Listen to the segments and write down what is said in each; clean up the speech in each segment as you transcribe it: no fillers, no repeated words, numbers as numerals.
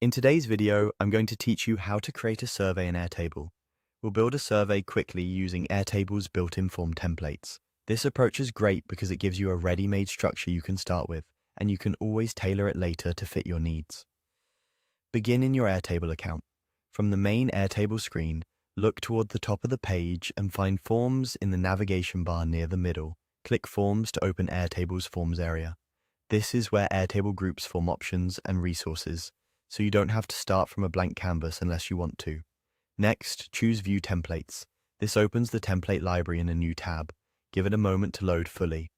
In today's video, I'm going to teach you how to create a survey in Airtable. We'll build a survey quickly using Airtable's built-in form templates. This approach is great because it gives you a ready-made structure you can start with, and you can always tailor it later to fit your needs. Begin in your Airtable account. From the main Airtable screen, look toward the top of the page and find Forms in the navigation bar near the middle. Click Forms to open Airtable's Forms area. This is where Airtable groups form options and resources, so you don't have to start from a blank canvas unless you want to. Next, choose View Templates. This opens the template library in a new tab. Give it a moment to load fully.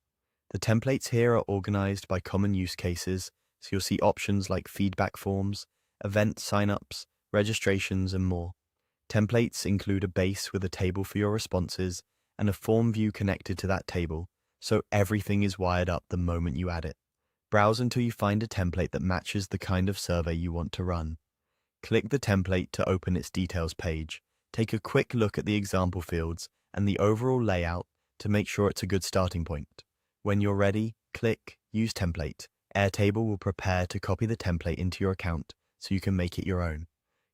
The templates here are organized by common use cases, so you'll see options like feedback forms, event signups, registrations, and more. Templates include a base with a table for your responses and a form view connected to that table, so everything is wired up the moment you add it. Browse until you find a template that matches the kind of survey you want to run. Click the template to open its details page. Take a quick look at the example fields and the overall layout to make sure it's a good starting point. When you're ready, click Use Template. Airtable will prepare to copy the template into your account so you can make it your own.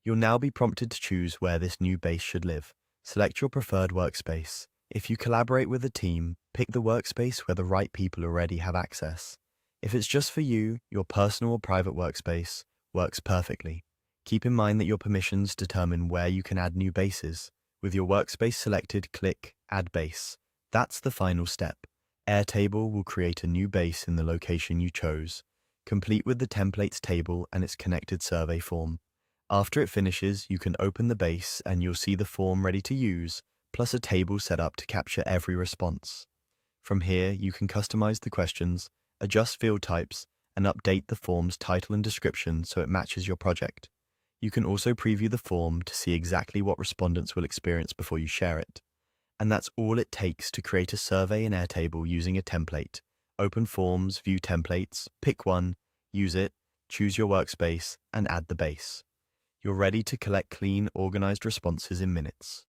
You'll now be prompted to choose where this new base should live. Select your preferred workspace. If you collaborate with a team, pick the workspace where the right people already have access. If it's just for you, your personal or private workspace works perfectly. Keep in mind that your permissions determine where you can add new bases. With your workspace selected, click Add Base. That's the final step. Airtable will create a new base in the location you chose, complete with the templates table and its connected survey form. After it finishes, you can open the base and you'll see the form ready to use, plus a table set up to capture every response. From here, you can customize the questions, adjust field types, and update the form's title and description so it matches your project. You can also preview the form to see exactly what respondents will experience before you share it. And that's all it takes to create a survey in Airtable using a template. Open Forms, view templates, pick one, use it, choose your workspace, and add the base. You're ready to collect clean, organized responses in minutes.